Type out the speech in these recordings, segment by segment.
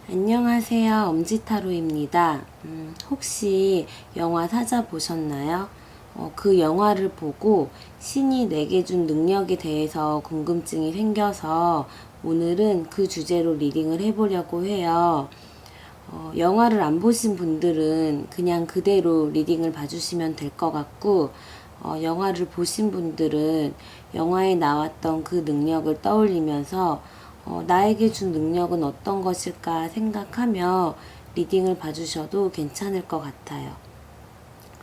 안녕하세요. 엄지타로입니다. 혹시 영화 사자 보셨나요? 그 영화를 보고 신이 내게 준 능력에 대해서 궁금증이 생겨서 오늘은 그 주제로 리딩을 해보려고 해요. 영화를 안 보신 분들은 그냥 그대로 리딩을 봐주시면 될 것 같고, 영화를 보신 분들은 영화에 나왔던 그 능력을 떠올리면서 나에게 준 능력은 어떤 것일까 생각하며 리딩을 봐주셔도 괜찮을 것 같아요.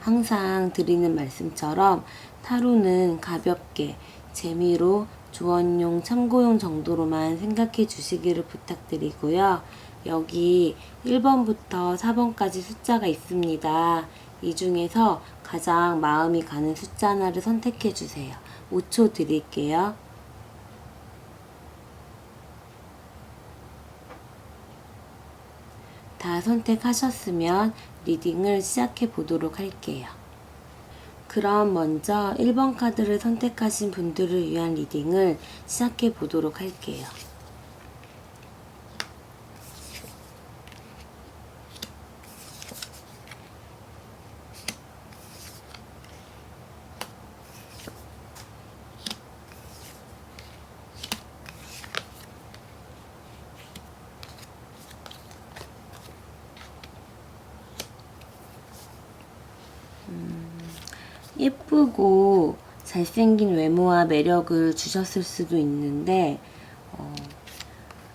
항상 드리는 말씀처럼 타로는 가볍게 재미로 조언용 참고용 정도로만 생각해 주시기를 부탁드리고요. 여기 1번부터 4번까지 숫자가 있습니다. 이 중에서 가장 마음이 가는 숫자 하나를 선택해 주세요. 5초 드릴게요. 다 선택하셨으면 리딩을 시작해 보도록 할게요. 그럼 먼저 1번 카드를 선택하신 분들을 위한 리딩을 시작해 보도록 할게요. 예쁘고 잘생긴 외모와 매력을 주셨을 수도 있는데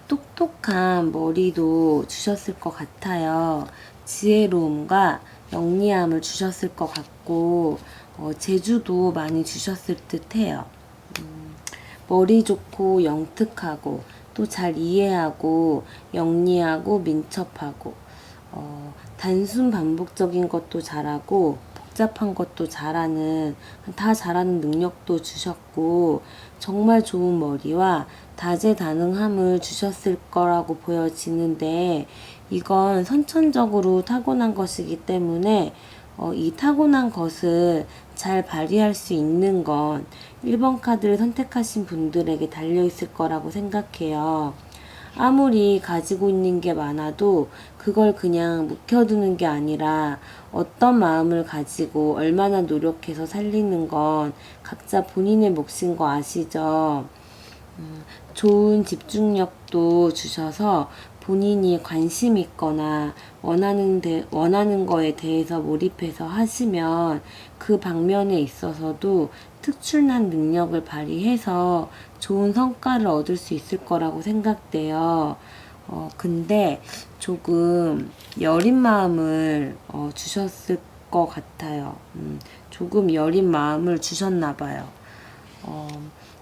똑똑한 머리도 주셨을 것 같아요. 지혜로움과 영리함을 주셨을 것 같고 재주도 많이 주셨을 듯 해요. 머리 좋고 영특하고 또 잘 이해하고 영리하고 민첩하고 단순 반복적인 것도 잘하고 복잡한 것도 잘하는 다 잘하는 능력도 주셨고 정말 좋은 머리와 다재다능함을 주셨을 거라고 보여지는데 이건 선천적으로 타고난 것이기 때문에 이 타고난 것을 잘 발휘할 수 있는 건 1번 카드를 선택하신 분들에게 달려있을 거라고 생각해요. 아무리 가지고 있는 게 많아도 그걸 그냥 묵혀두는 게 아니라 어떤 마음을 가지고 얼마나 노력해서 살리는 건 각자 본인의 몫인 거 아시죠? 좋은 집중력도 주셔서 본인이 관심 있거나 원하는 거에 대해서 몰입해서 하시면 그 방면에 있어서도 특출난 능력을 발휘해서 좋은 성과를 얻을 수 있을 거라고 생각돼요. 근데 조금 여린 마음을 주셨을 것 같아요. 조금 여린 마음을 주셨나 봐요.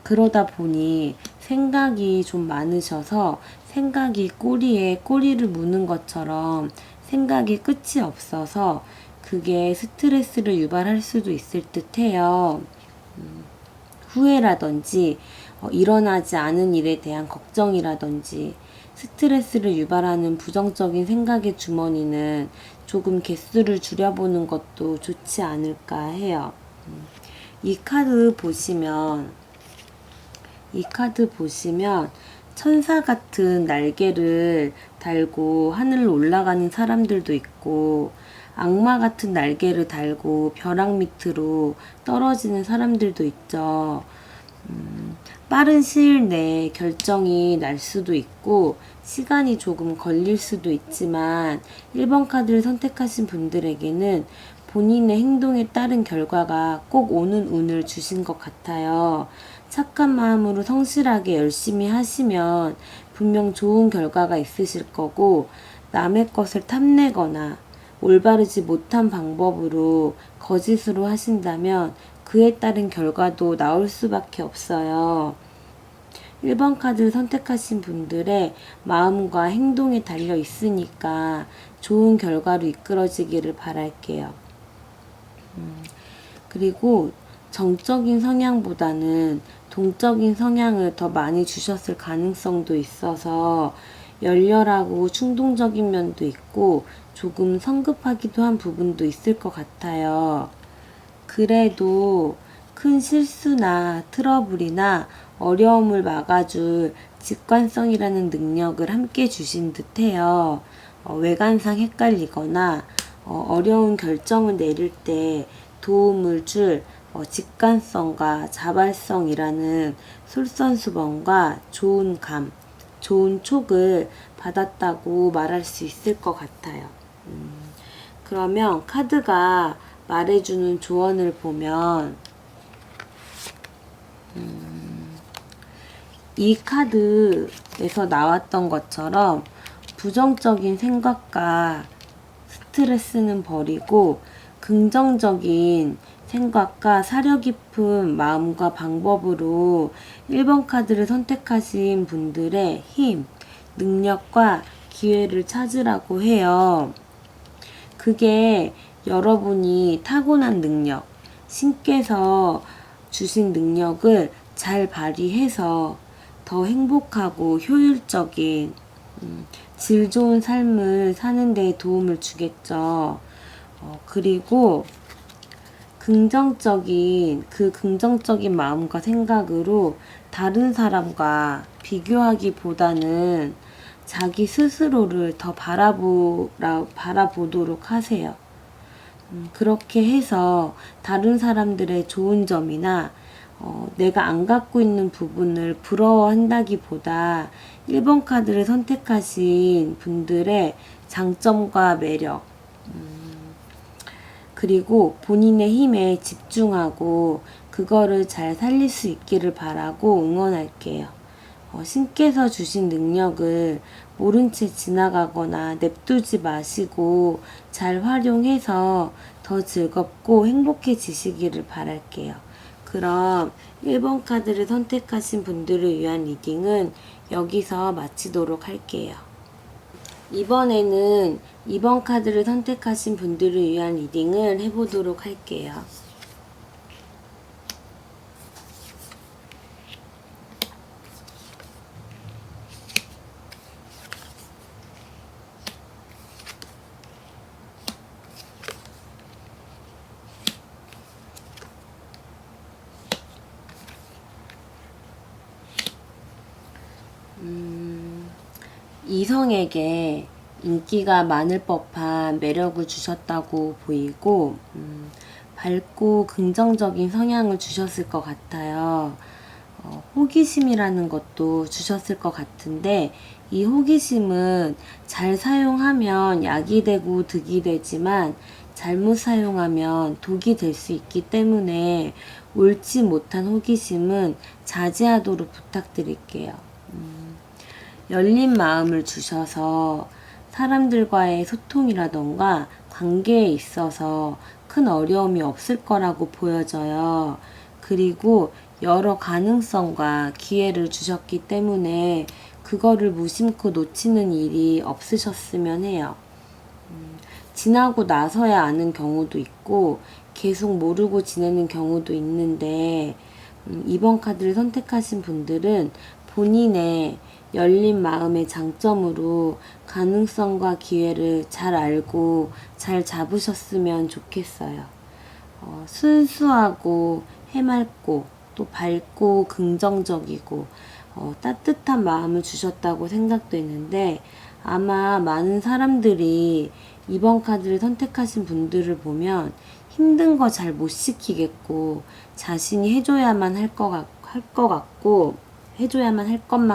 그러다 보니 생각이 좀 많으셔서 생각이 꼬리에 꼬리를 무는 것처럼 생각이 끝이 없어서 그게 스트레스를 유발할 수도 있을 듯 해요. 후회라든지 일어나지 않은 일에 대한 걱정이라든지 스트레스를 유발하는 부정적인 생각의 주머니는 조금 개수를 줄여보는 것도 좋지 않을까 해요. 이 카드 보시면 천사 같은 날개를 달고 하늘로 올라가는 사람들도 있고 악마 같은 날개를 달고 벼락 밑으로 떨어지는 사람들도 있죠. 빠른 시일 내에 결정이 날 수도 있고 시간이 조금 걸릴 수도 있지만 1번 카드를 선택하신 분들에게는 본인의 행동에 따른 결과가 꼭 오는 운을 주신 것 같아요. 착한 마음으로 성실하게 열심히 하시면 분명 좋은 결과가 있으실 거고 남의 것을 탐내거나 올바르지 못한 방법으로 거짓으로 하신다면 그에 따른 결과도 나올 수밖에 없어요. 1번 카드를 선택하신 분들의 마음과 행동에 달려 있으니까 좋은 결과로 이끌어지기를 바랄게요. 그리고 정적인 성향보다는 동적인 성향을 더 많이 주셨을 가능성도 있어서 열렬하고 충동적인 면도 있고 조금 성급하기도 한 부분도 있을 것 같아요. 그래도 큰 실수나 트러블이나 어려움을 막아줄 직관성이라는 능력을 함께 주신 듯해요. 외관상 헷갈리거나 어려운 결정을 내릴 때 도움을 줄 직관성과 자발성이라는 솔선수범과 좋은 감, 좋은 촉을 받았다고 말할 수 있을 것 같아요. 그러면 카드가 말해주는 조언을 보면 이 카드에서 나왔던 것처럼 부정적인 생각과 스트레스는 버리고 긍정적인 생각과 사려 깊은 마음과 방법으로 1번 카드를 선택하신 분들의 힘, 능력과 기회를 찾으라고 해요. 그게 여러분이 타고난 능력, 신께서 주신 능력을 잘 발휘해서 더 행복하고 효율적인 질 좋은 삶을 사는 데 도움을 주겠죠. 그리고 긍정적인 마음과 생각으로 다른 사람과 비교하기보다는 자기 스스로를 더 바라보도록 하세요. 그렇게 해서 다른 사람들의 좋은 점이나 내가 안 갖고 있는 부분을 부러워한다기보다 1번 카드를 선택하신 분들의 장점과 매력, 그리고 본인의 힘에 집중하고 그거를 잘 살릴 수 있기를 바라고 응원할게요. 신께서 주신 능력을 모른 채 지나가거나 냅두지 마시고 잘 활용해서 더 즐겁고 행복해지시기를 바랄게요. 그럼 1번 카드를 선택하신 분들을 위한 리딩은 여기서 마치도록 할게요. 이번에는 2번 카드를 선택하신 분들을 위한 리딩을 해보도록 할게요. 이성에게 인기가 많을 법한 매력을 주셨다고 보이고 밝고 긍정적인 성향을 주셨을 것 같아요. 호기심이라는 것도 주셨을 것 같은데 이 호기심은 잘 사용하면 약이 되고 득이 되지만 잘못 사용하면 독이 될 수 있기 때문에 옳지 못한 호기심은 자제하도록 부탁드릴게요. 열린 마음을 주셔서 사람들과의 소통이라던가 관계에 있어서 큰 어려움이 없을 거라고 보여져요. 그리고 여러 가능성과 기회를 주셨기 때문에 그거를 무심코 놓치는 일이 없으셨으면 해요. 지나고 나서야 아는 경우도 있고 계속 모르고 지내는 경우도 있는데 2번 카드를 선택하신 분들은 본인의 열린 마음의 장점으로 가능성과 기회를 잘 알고 잘 잡으셨으면 좋겠어요. 순수하고 해맑고 또 밝고 긍정적이고 따뜻한 마음을 주셨다고 생각되는데 아마 많은 사람들이 2번 카드를 선택하신 분들을 보면 힘든 거 잘 못 시키겠고 자신이 해줘야만 할 것만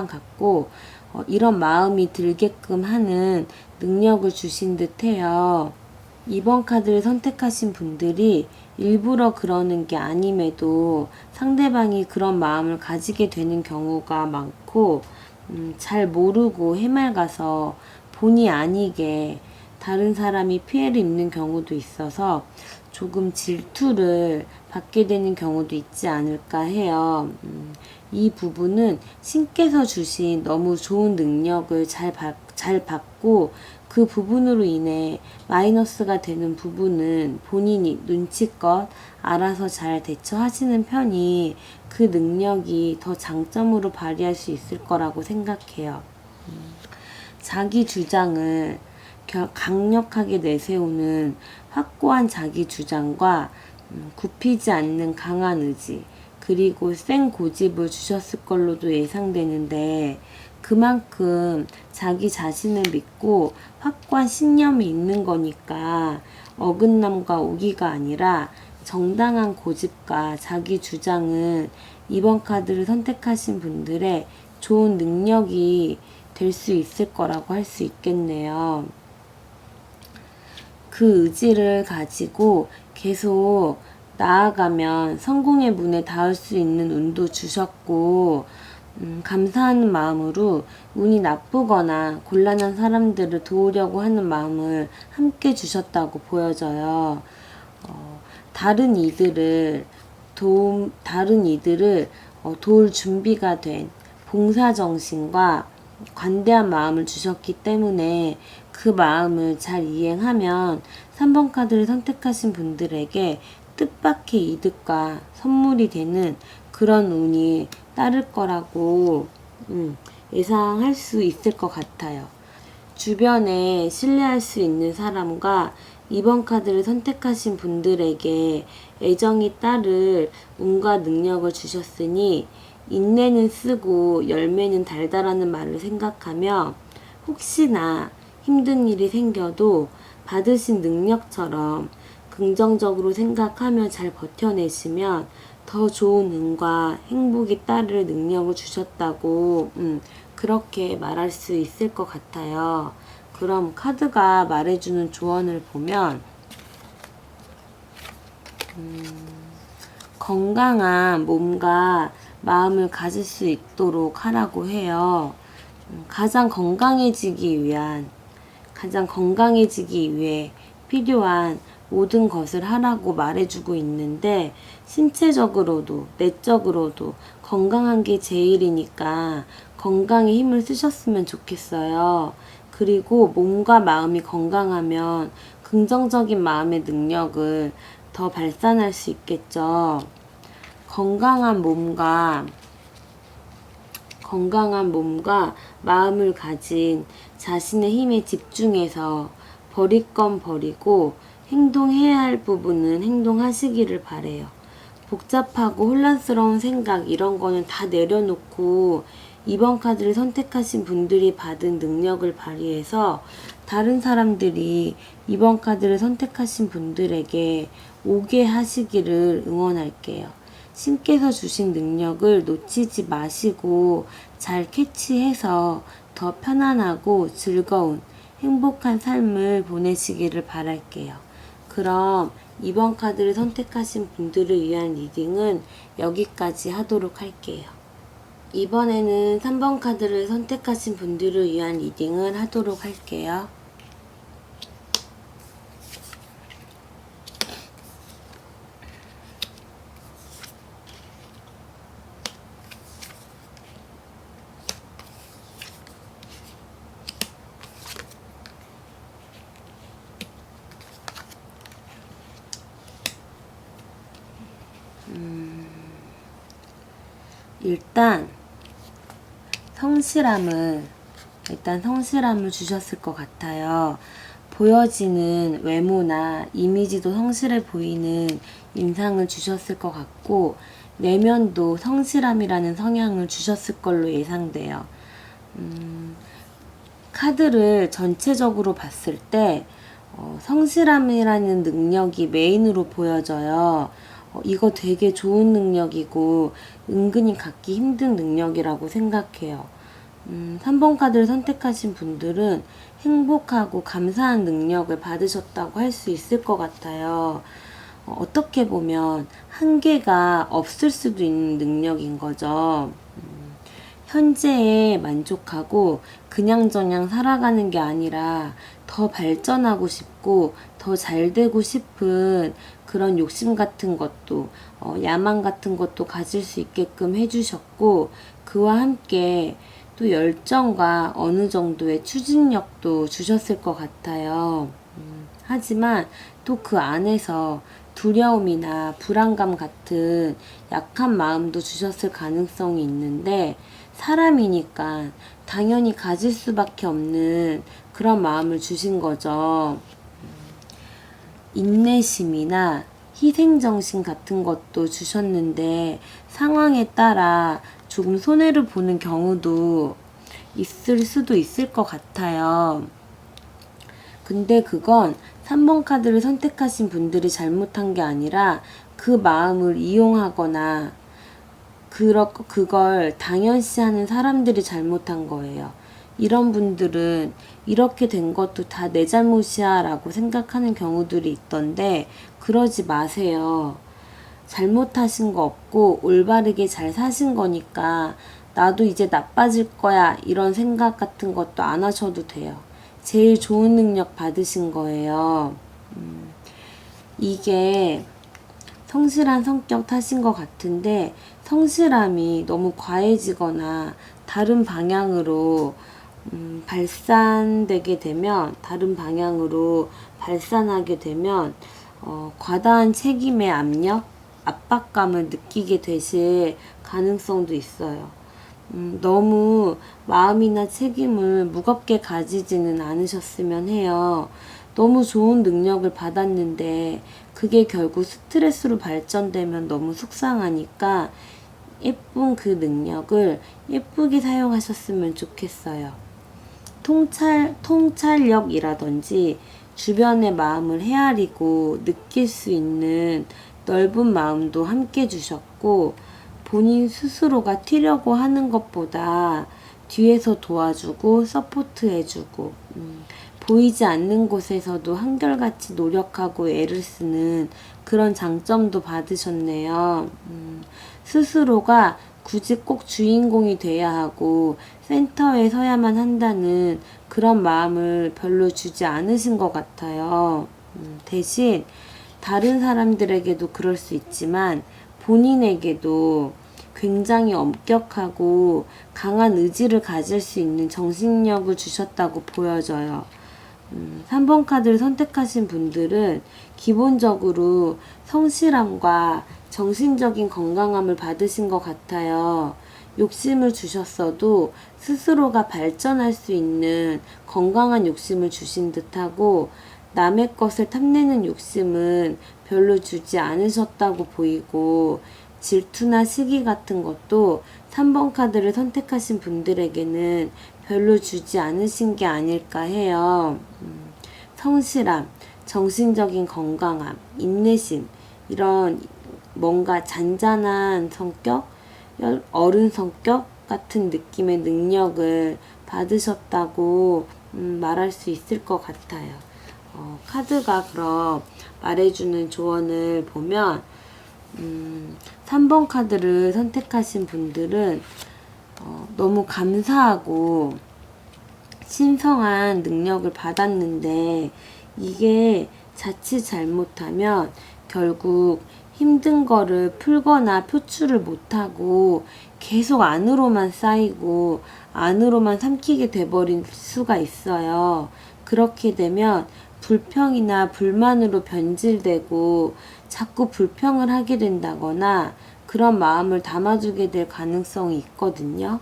같고 이런 마음이 들게끔 하는 능력을 주신 듯해요. 2번 카드를 선택하신 분들이 일부러 그러는 게 아님에도 상대방이 그런 마음을 가지게 되는 경우가 많고 잘 모르고 해맑아서 본의 아니게 다른 사람이 피해를 입는 경우도 있어서 조금 질투를 받게 되는 경우도 있지 않을까 해요. 이 부분은 신께서 주신 너무 좋은 능력을 잘 받고 그 부분으로 인해 마이너스가 되는 부분은 본인이 눈치껏 알아서 잘 대처하시는 편이 그 능력이 더 장점으로 발휘할 수 있을 거라고 생각해요. 자기 주장을 강력하게 내세우는 확고한 자기 주장과 굽히지 않는 강한 의지, 그리고 센 고집을 주셨을 걸로도 예상되는데 그만큼 자기 자신을 믿고 확고한 신념이 있는 거니까 어긋남과 오기가 아니라 정당한 고집과 자기 주장은 이번 카드를 선택하신 분들의 좋은 능력이 될 수 있을 거라고 할 수 있겠네요. 그 의지를 가지고 계속 나아가면 성공의 문에 닿을 수 있는 운도 주셨고, 감사하는 마음으로 운이 나쁘거나 곤란한 사람들을 도우려고 하는 마음을 함께 주셨다고 보여져요. 다른 이들을 도울 준비가 된 봉사정신과 관대한 마음을 주셨기 때문에 그 마음을 잘 이행하면 3번 카드를 선택하신 분들에게 뜻밖의 이득과 선물이 되는 그런 운이 따를 거라고 예상할 수 있을 것 같아요. 주변에 신뢰할 수 있는 사람과 이번 카드를 선택하신 분들에게 애정이 따를 운과 능력을 주셨으니 인내는 쓰고 열매는 달다라는 말을 생각하며 혹시나 힘든 일이 생겨도 받으신 능력처럼 긍정적으로 생각하며 잘 버텨내시면 더 좋은 운과 행복이 따를 능력을 주셨다고 그렇게 말할 수 있을 것 같아요. 그럼 카드가 말해주는 조언을 보면 건강한 몸과 마음을 가질 수 있도록 하라고 해요. 가장 건강해지기 위해 필요한 모든 것을 하라고 말해주고 있는데 신체적으로도 내적으로도 건강한 게 제일이니까 건강에 힘을 쓰셨으면 좋겠어요. 그리고 몸과 마음이 건강하면 긍정적인 마음의 능력을 더 발산할 수 있겠죠. 건강한 몸과 마음을 가진 자신의 힘에 집중해서 버릴 건 버리고 행동해야 할 부분은 행동하시기를 바래요. 복잡하고 혼란스러운 생각 이런 거는 다 내려놓고 이번 카드를 선택하신 분들이 받은 능력을 발휘해서 다른 사람들이 이번 카드를 선택하신 분들에게 오게 하시기를 응원할게요. 신께서 주신 능력을 놓치지 마시고 잘 캐치해서 더 편안하고 즐거운 행복한 삶을 보내시기를 바랄게요. 그럼 이번 카드를 선택하신 분들을 위한 리딩은 여기까지 하도록 할게요. 이번에는 3번 카드를 선택하신 분들을 위한 리딩을 하도록 할게요. 일단 성실함을 주셨을 것 같아요. 보여지는 외모나 이미지도 성실해 보이는 인상을 주셨을 것 같고 내면도 성실함이라는 성향을 주셨을 걸로 예상돼요. 카드를 전체적으로 봤을 때 성실함이라는 능력이 메인으로 보여져요. 이거 되게 좋은 능력이고 은근히 갖기 힘든 능력이라고 생각해요. 3번 카드를 선택하신 분들은 행복하고 감사한 능력을 받으셨다고 할 수 있을 것 같아요. 어떻게 보면 한계가 없을 수도 있는 능력인 거죠. 현재에 만족하고 그냥저냥 살아가는 게 아니라 더 발전하고 싶고 더 잘 되고 싶은 그런 욕심 같은 것도 야망 같은 것도 가질 수 있게끔 해주셨고 그와 함께 또 열정과 어느 정도의 추진력도 주셨을 것 같아요. 하지만 또 그 안에서 두려움이나 불안감 같은 약한 마음도 주셨을 가능성이 있는데 사람이니까 당연히 가질 수밖에 없는 그런 마음을 주신 거죠. 인내심이나 희생정신 같은 것도 주셨는데 상황에 따라 조금 손해를 보는 경우도 있을 수도 있을 것 같아요. 근데 그건 3번 카드를 선택하신 분들이 잘못한 게 아니라 그 마음을 이용하거나 그걸 당연시하는 사람들이 잘못한 거예요. 이런 분들은 이렇게 된 것도 다 내 잘못이야 라고 생각하는 경우들이 있던데 그러지 마세요. 잘못하신 거 없고 올바르게 잘 사신 거니까 나도 이제 나빠질 거야 이런 생각 같은 것도 안 하셔도 돼요. 제일 좋은 능력 받으신 거예요. 이게 성실한 성격 탓인 것 같은데 성실함이 너무 과해지거나 다른 방향으로 발산되게 되면 다른 방향으로 발산하게 되면 과다한 책임의 압력, 압박감을 느끼게 되실 가능성도 있어요. 너무 마음이나 책임을 무겁게 가지지는 않으셨으면 해요. 너무 좋은 능력을 받았는데 그게 결국 스트레스로 발전되면 너무 속상하니까 예쁜 그 능력을 예쁘게 사용하셨으면 좋겠어요. 통찰력이라든지 주변의 마음을 헤아리고 느낄 수 있는 넓은 마음도 함께 주셨고 본인 스스로가 튀려고 하는 것보다 뒤에서 도와주고 서포트해주고 보이지 않는 곳에서도 한결같이 노력하고 애를 쓰는 그런 장점도 받으셨네요. 스스로가 굳이 꼭 주인공이 돼야 하고 센터에 서야만 한다는 그런 마음을 별로 주지 않으신 것 같아요. 대신 다른 사람들에게도 그럴 수 있지만 본인에게도 굉장히 엄격하고 강한 의지를 가질 수 있는 정신력을 주셨다고 보여져요. 3번 카드를 선택하신 분들은 기본적으로 성실함과 정신적인 건강함을 받으신 것 같아요. 욕심을 주셨어도 스스로가 발전할 수 있는 건강한 욕심을 주신 듯하고 남의 것을 탐내는 욕심은 별로 주지 않으셨다고 보이고 질투나 시기 같은 것도 3번 카드를 선택하신 분들에게는 별로 주지 않으신 게 아닐까 해요. 성실함, 정신적인 건강함, 인내심, 이런 뭔가 잔잔한 성격, 어른 성격 같은 느낌의 능력을 받으셨다고 말할 수 있을 것 같아요. 카드가 그럼 말해주는 조언을 보면 3번 카드를 선택하신 분들은 너무 감사하고 신성한 능력을 받았는데 이게 자칫 잘못하면 결국 힘든 거를 풀거나 표출을 못하고 계속 안으로만 쌓이고 안으로만 삼키게 돼버릴 수가 있어요. 그렇게 되면 불평이나 불만으로 변질되고 자꾸 불평을 하게 된다거나 그런 마음을 담아두게 될 가능성이 있거든요.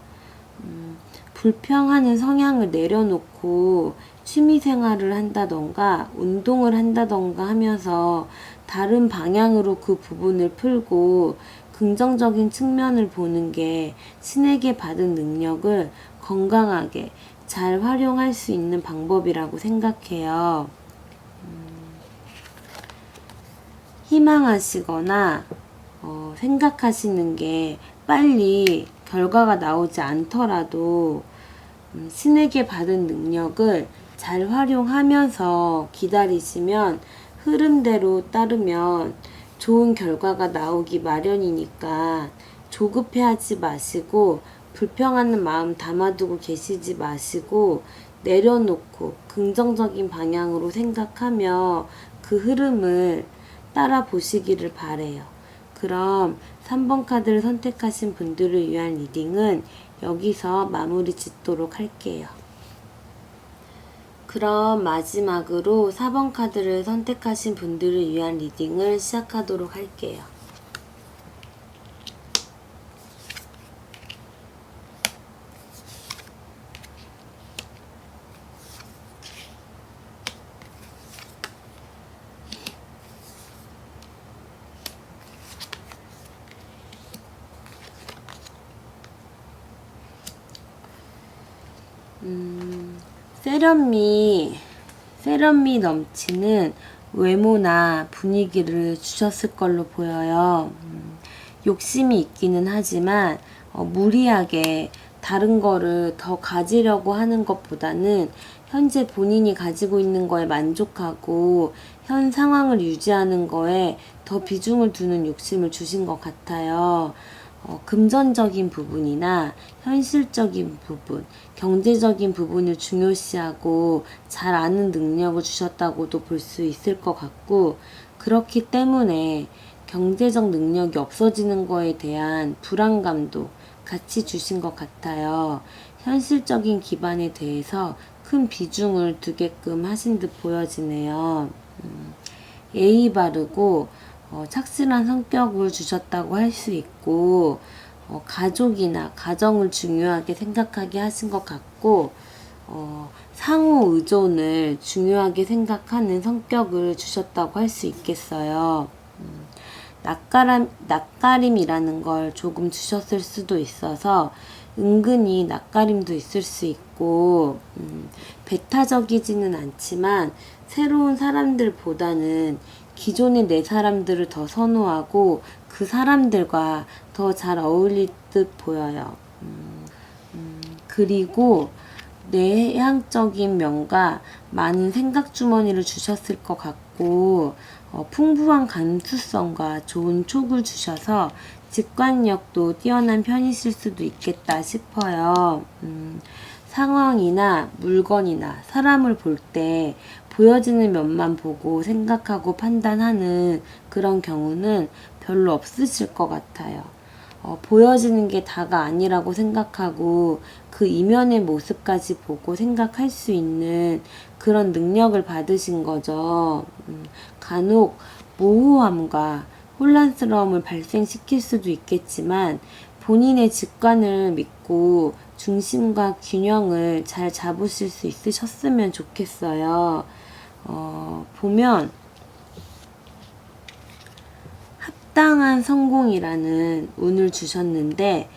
불평하는 성향을 내려놓고 취미생활을 한다던가 운동을 한다던가 하면서 다른 방향으로 그 부분을 풀고 긍정적인 측면을 보는 게 신에게 받은 능력을 건강하게 잘 활용할 수 있는 방법이라고 생각해요. 희망하시거나 생각하시는 게 빨리 결과가 나오지 않더라도 신에게 받은 능력을 잘 활용하면서 기다리시면 흐름대로 따르면 좋은 결과가 나오기 마련이니까 조급해하지 마시고 불평하는 마음 담아두고 계시지 마시고 내려놓고 긍정적인 방향으로 생각하며 그 흐름을 따라 보시기를 바래요. 그럼 3번 카드를 선택하신 분들을 위한 리딩은 여기서 마무리 짓도록 할게요. 그럼 마지막으로 4번 카드를 선택하신 분들을 위한 리딩을 시작하도록 할게요. 세련미 넘치는 외모나 분위기를 주셨을 걸로 보여요. 욕심이 있기는 하지만 무리하게 다른 거를 더 가지려고 하는 것보다는 현재 본인이 가지고 있는 거에 만족하고 현 상황을 유지하는 거에 더 비중을 두는 욕심을 주신 것 같아요. 금전적인 부분이나 현실적인 부분, 경제적인 부분을 중요시하고 잘 아는 능력을 주셨다고도 볼 수 있을 것 같고, 그렇기 때문에 경제적 능력이 없어지는 거에 대한 불안감도 같이 주신 것 같아요. 현실적인 기반에 대해서 큰 비중을 두게끔 하신 듯 보여지네요. 예의 바르고 착실한 성격을 주셨다고 할 수 있고, 가족이나 가정을 중요하게 생각하게 하신 것 같고, 상호 의존을 중요하게 생각하는 성격을 주셨다고 할 수 있겠어요. 낯가림이라는 걸 조금 주셨을 수도 있어서 은근히 낯가림도 있을 수 있고, 배타적이지는 않지만 새로운 사람들보다는 기존의 내 사람들을 더 선호하고 그 사람들과 더 잘 어울릴 듯 보여요. 그리고 내향적인 면과 많은 생각 주머니를 주셨을 것 같고, 풍부한 감수성과 좋은 촉을 주셔서 직관력도 뛰어난 편이실 수도 있겠다 싶어요. 상황이나 물건이나 사람을 볼 때 보여지는 면만 보고 생각하고 판단하는 그런 경우는 별로 없으실 것 같아요. 보여지는 게 다가 아니라고 생각하고 그 이면의 모습까지 보고 생각할 수 있는 그런 능력을 받으신 거죠. 간혹 모호함과 혼란스러움을 발생시킬 수도 있겠지만 본인의 직관을 믿고 중심과 균형을 잘 잡으실 수 있으셨으면 좋겠어요. 보면 합당한 성공이라는 운을 주셨는데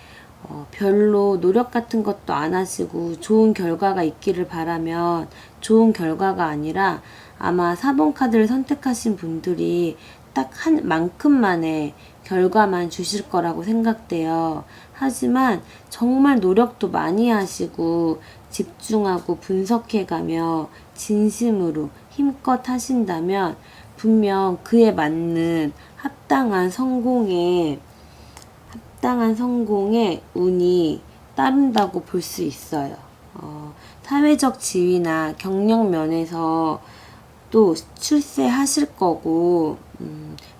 별로 노력 같은 것도 안 하시고 좋은 결과가 있기를 바라면 좋은 결과가 아니라 아마 4번 카드를 선택하신 분들이 딱 한 만큼만의 결과만 주실 거라고 생각돼요. 하지만 정말 노력도 많이 하시고 집중하고 분석해가며 진심으로 힘껏 하신다면 분명 그에 맞는 합당한 성공의 운이 따른다고 볼 수 있어요. 사회적 지위나 경력 면에서 또 출세하실 거고,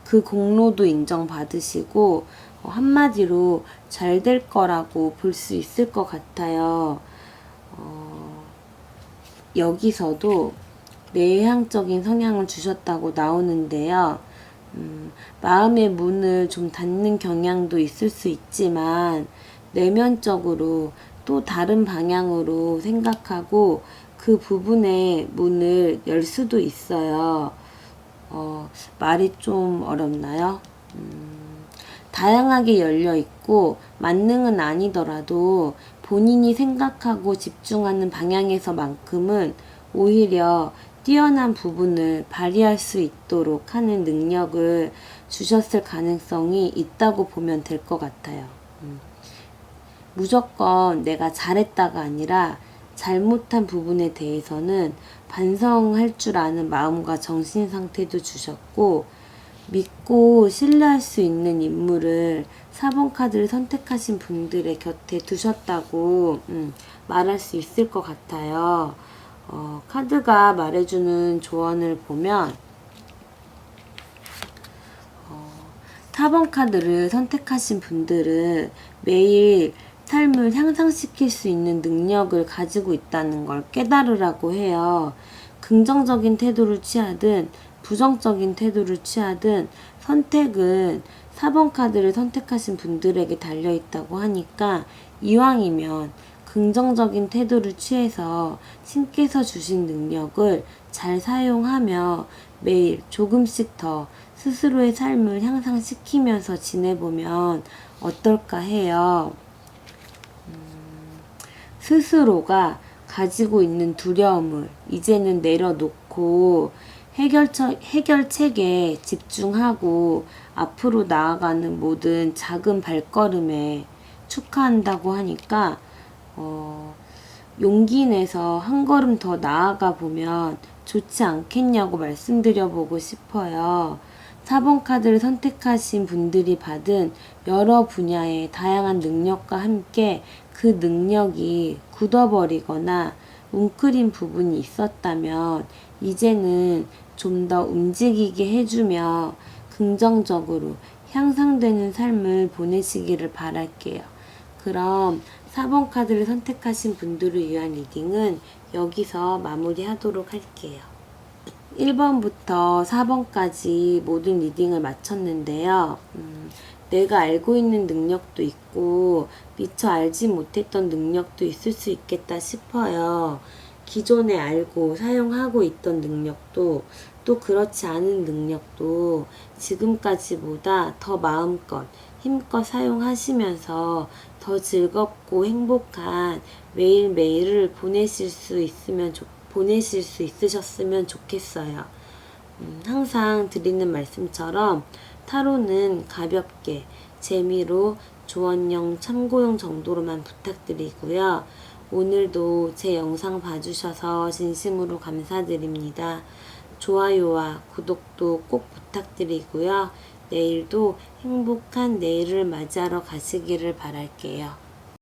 그 공로도 인정받으시고, 한마디로 잘 될 거라고 볼 수 있을 것 같아요. 여기서도 내향적인 성향을 주셨다고 나오는데요. 마음의 문을 좀 닫는 경향도 있을 수 있지만 내면적으로 또 다른 방향으로 생각하고 그 부분의 문을 열 수도 있어요. 말이 좀 어렵나요? 다양하게 열려 있고 만능은 아니더라도 본인이 생각하고 집중하는 방향에서만큼은 오히려 뛰어난 부분을 발휘할 수 있도록 하는 능력을 주셨을 가능성이 있다고 보면 될 것 같아요. 무조건 내가 잘했다가 아니라 잘못한 부분에 대해서는 반성할 줄 아는 마음과 정신 상태도 주셨고, 믿고 신뢰할 수 있는 인물을 4번 카드를 선택하신 분들의 곁에 두셨다고 말할 수 있을 것 같아요. 카드가 말해주는 조언을 보면 4번 카드를 선택하신 분들은 매일 삶을 향상시킬 수 있는 능력을 가지고 있다는 걸 깨달으라고 해요. 긍정적인 태도를 취하든 부정적인 태도를 취하든 선택은 4번 카드를 선택하신 분들에게 달려있다고 하니까 이왕이면 긍정적인 태도를 취해서 신께서 주신 능력을 잘 사용하며 매일 조금씩 더 스스로의 삶을 향상시키면서 지내보면 어떨까 해요. 스스로가 가지고 있는 두려움을 이제는 내려놓고 해결책에 집중하고 앞으로 나아가는 모든 작은 발걸음에 축하한다고 하니까 용기 내서 한 걸음 더 나아가 보면 좋지 않겠냐고 말씀드려보고 싶어요. 4번 카드를 선택하신 분들이 받은 여러 분야의 다양한 능력과 함께 그 능력이 굳어버리거나 뭉클인 부분이 있었다면 이제는 좀 더 움직이게 해주며 긍정적으로 향상되는 삶을 보내시기를 바랄게요. 그럼 4번 카드를 선택하신 분들을 위한 리딩은 여기서 마무리하도록 할게요. 1번부터 4번까지 모든 리딩을 마쳤는데요. 내가 알고 있는 능력도 있고 미처 알지 못했던 능력도 있을 수 있겠다 싶어요. 기존에 알고 사용하고 있던 능력도 또 그렇지 않은 능력도 지금까지보다 더 마음껏 힘껏 사용하시면서 더 즐겁고 행복한 매일매일을 보내실 수 있으셨으면 좋겠어요. 항상 드리는 말씀처럼 타로는 가볍게 재미로 조언용 참고용 정도로만 부탁드리고요. 오늘도 제 영상 봐주셔서 진심으로 감사드립니다. 좋아요와 구독도 꼭 부탁드리고요. 내일도 행복한 내일을 맞이하러 가시기를 바랄게요.